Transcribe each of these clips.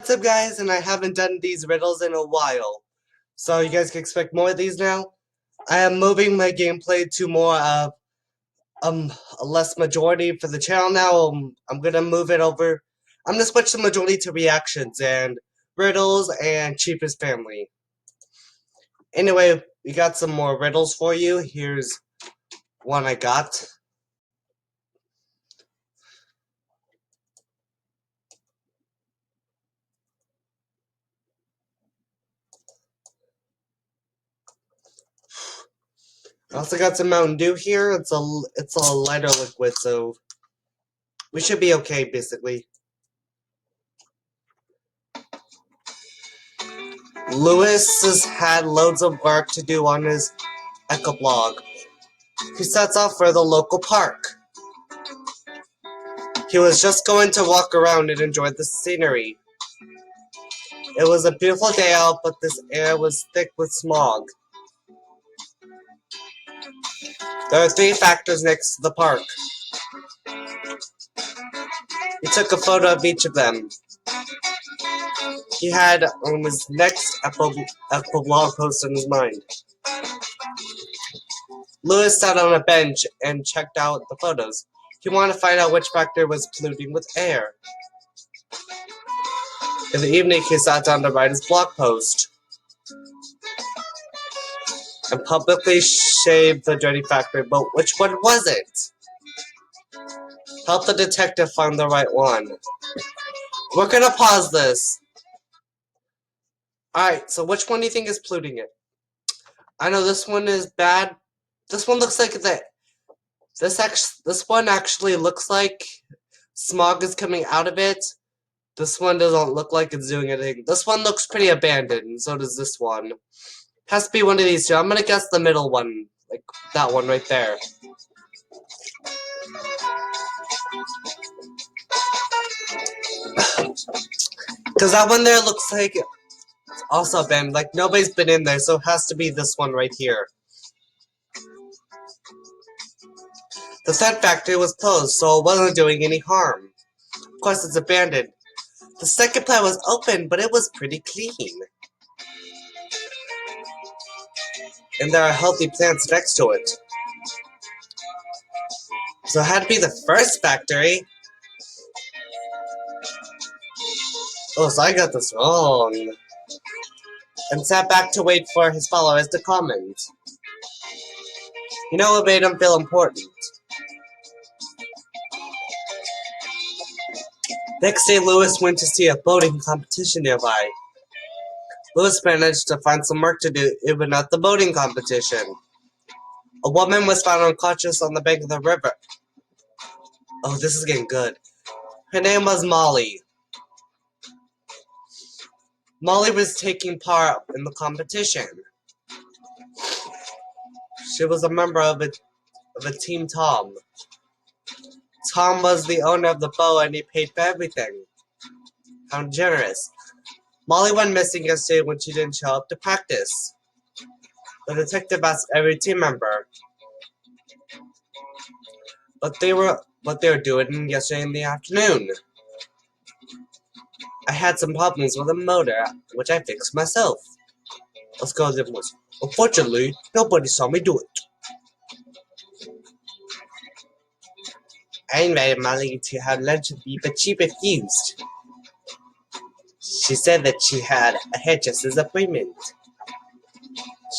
What's up, guys? And I haven't done these riddles in a while, so you guys can expect more of these now. I am moving my gameplay to more of a less majority for the channel now. I'm gonna move it over. I'm gonna switch the majority to reactions and riddles and cheapest family. Anyway, we got some more riddles for you. Here's one I got. I also got some Mountain Dew here. It's a lighter liquid, so we should be okay, basically. Lewis has had loads of work to do on his eco-blog. He sets off for the local park. He was just going to walk around and enjoy the scenery. It was a beautiful day out, but this air was thick with smog. There are 3 factors next to the park. He took a photo of each of them. He had his next eco-blog post in his mind. Lewis sat on a bench and checked out the photos. He wanted to find out which factor was polluting with air. In the evening, he sat down to write his blog post and publicly shaved the dirty factor, but which one was it? Help the detective find the right one. We're gonna pause this. Alright, so which one do you think is polluting it? I know this one is bad. This one looks like this one actually looks like smog is coming out of it. This one doesn't look like it's doing anything. This one looks pretty abandoned, and so does this one. Has to be one of these two. I'm gonna guess the middle one. Like, that one right there. Because that one there looks like it's also abandoned. Like, nobody's been in there, so it has to be this one right here. The third factory was closed, so it wasn't doing any harm. Of course, it's abandoned. The second plant was open, but it was pretty clean. And there are healthy plants next to it. So it had to be the first factory. Oh, so I got this wrong. And sat back to wait for his followers to comment. You know what made him feel important? Next day, Lewis went to see a boating competition nearby. Lewis managed to find some work to do even at the boating competition. A woman was found unconscious on the bank of the river. Oh, this is getting good. Her name was Molly. Molly was taking part in the competition. She was a member of a Team Tom. Tom was the owner of the boat and he paid for everything. How generous. Molly went missing yesterday when she didn't show up to practice. The detective asked every team member what they were doing yesterday in the afternoon. I had some problems with the motor, which I fixed myself. Let's go to the woods. Unfortunately, nobody saw me do it. I invited Molly to have lunch with me, but she refused. She said that she had a hairdresser's appointment.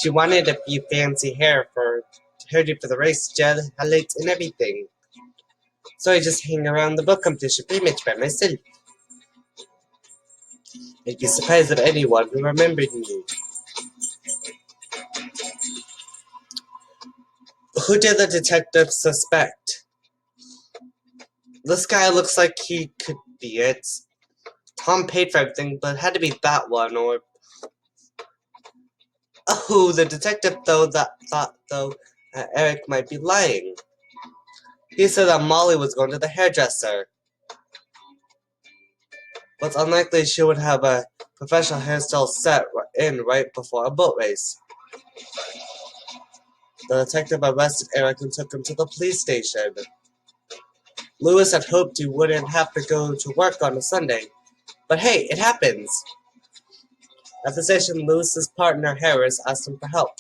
She wanted a few fancy hairdo for the race, gel, highlights, and everything. So I just hang around the book competition pretty much by myself. I'd be surprised if anyone who remembered me. Who did the detective suspect? This guy looks like he could be it. Tom paid for everything, but it had to be that one, or... Oh, the detective thought that Eric might be lying. He said that Molly was going to the hairdresser. But it's unlikely she would have a professional hairstyle set in right before a boat race. The detective arrested Eric and took him to the police station. Lewis had hoped he wouldn't have to go to work on a Sunday. But hey, it happens. At the station, Lewis's partner Harris asked him for help.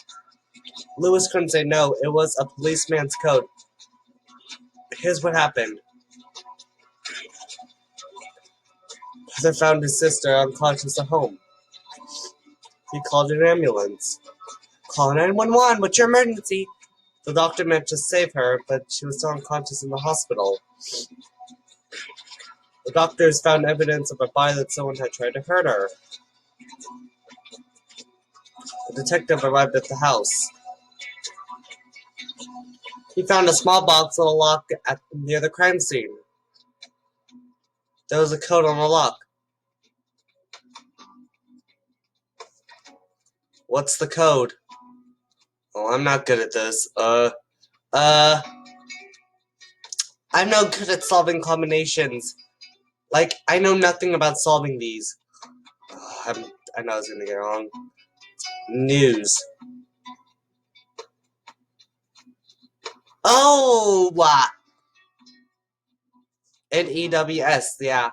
Lewis couldn't say no. It was a policeman's code. Here's what happened. Father found his sister unconscious at home. He called an ambulance. Call 911, what's your emergency? The doctor meant to save her, but she was still unconscious in the hospital. The doctors found evidence of a body that someone had tried to hurt her. The detective arrived at the house. He found a small box with a lock near the crime scene. There was a code on the lock. What's the code? Oh, I'm not good at this. I'm no good at solving combinations. Like, I know nothing about solving these. I know I was gonna get it wrong. News. Oh! NEWS, yeah.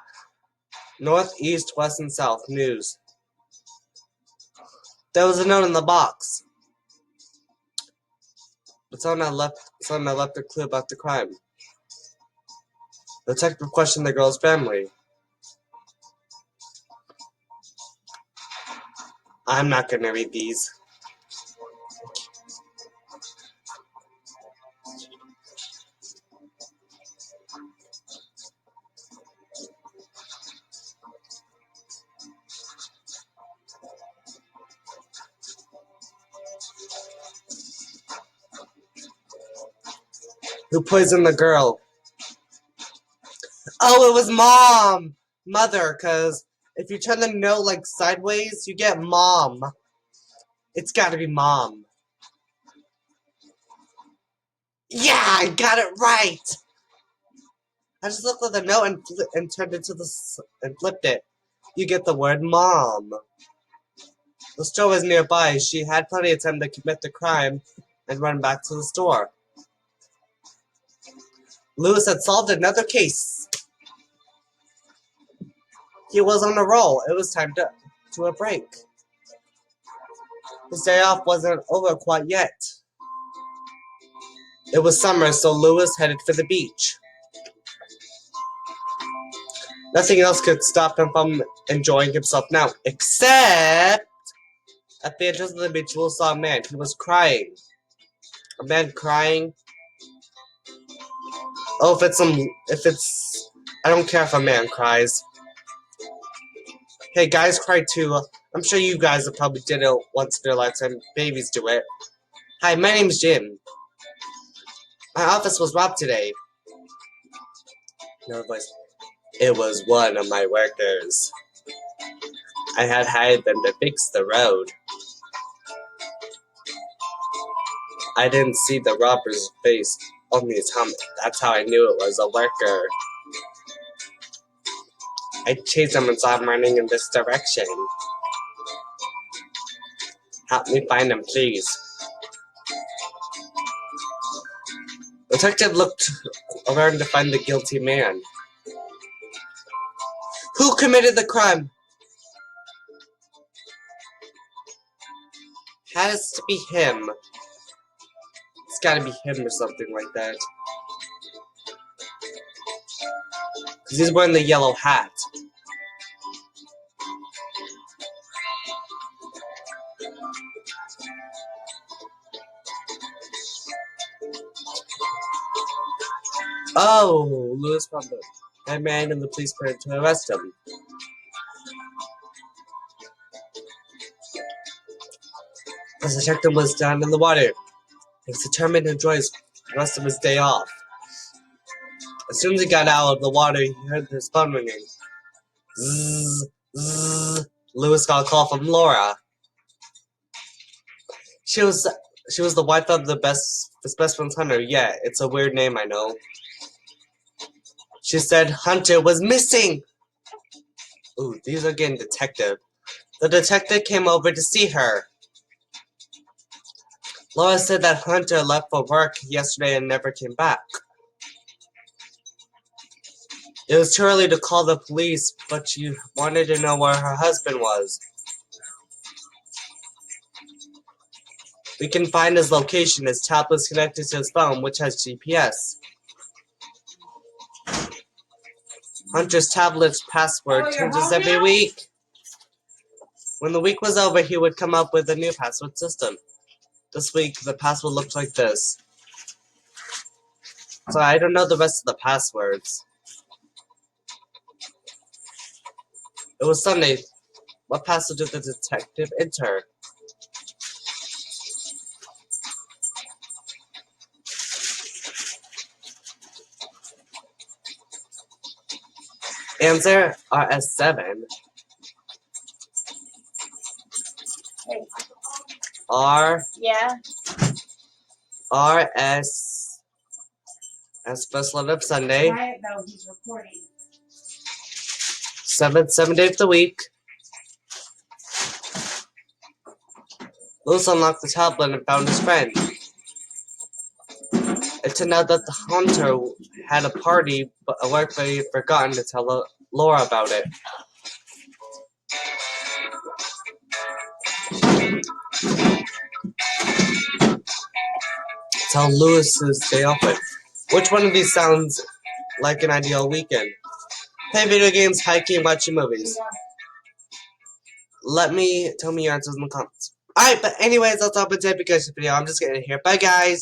North, East, West, and South. News. There was a note in the box. But someone had left a clue about the crime. The detective questioned the girl's family. I'm not gonna read these. Who poisoned the girl? Oh, it was Mom! Mother, cause if you turn the note like sideways, you get Mom. It's gotta be Mom. Yeah, I got it right! I just looked at the note and turned it to and flipped it. You get the word Mom. The store was nearby. She had plenty of time to commit the crime and run back to the store. Lewis had solved another case. He was on a roll. It was time to a break. His day off wasn't over quite yet. It was summer, so Lewis headed for the beach. Nothing else could stop him from enjoying himself now, except at the entrance of the beach, Lewis saw a man. He was crying. A man crying. Oh, I don't care if a man cries. Hey, guys cry too. I'm sure you guys have probably did it once in their lifetime. Babies do it. Hi, my name's Jim. My office was robbed today. No voice. It was one of my workers. I had hired them to fix the road. I didn't see the robber's face, only his helmet. That's how I knew it was a worker. I chased him and saw him running in this direction. Help me find him, please. The detective looked around to find the guilty man. Who committed the crime? Has to be him. It's gotta be him or something like that. Because he's wearing the yellow hat. Oh, Lewis found the man and the police put to arrest him. The detective was down in the water. He was determined to enjoy the rest of his day off. As soon as he got out of the water, he heard his phone ringing. Zzz, zzz. Lewis got a call from Laura. She was the wife of his best friend's Hunter. Yeah, it's a weird name, I know. She said Hunter was missing. Ooh, these are getting detective. The detective came over to see her. Laura said that Hunter left for work yesterday and never came back. It was too early to call the police, but she wanted to know where her husband was. We can find his location. His tablet's connected to his phone, which has GPS. Hunter's tablet's password changes every week. When the week was over, he would come up with a new password system. This week, the password looked like this. So I don't know the rest of the passwords. It was Sunday. What password did the detective enter? Answer RS7. R. Yeah. RS. As first letter of Sunday. Quiet though, he's recording. 7th day of the week. Lewis unlocked the tablet and found his friend. It turned out that the hunter had a party but a work, but he had forgotten to tell Laura about it. Tell Lewis to stay off it. Which one of these sounds like an ideal weekend? Play video games, hiking, watching movies. Tell me your answers in the comments. Alright, but anyways, that's all for today's video. I'm just getting here. Bye, guys.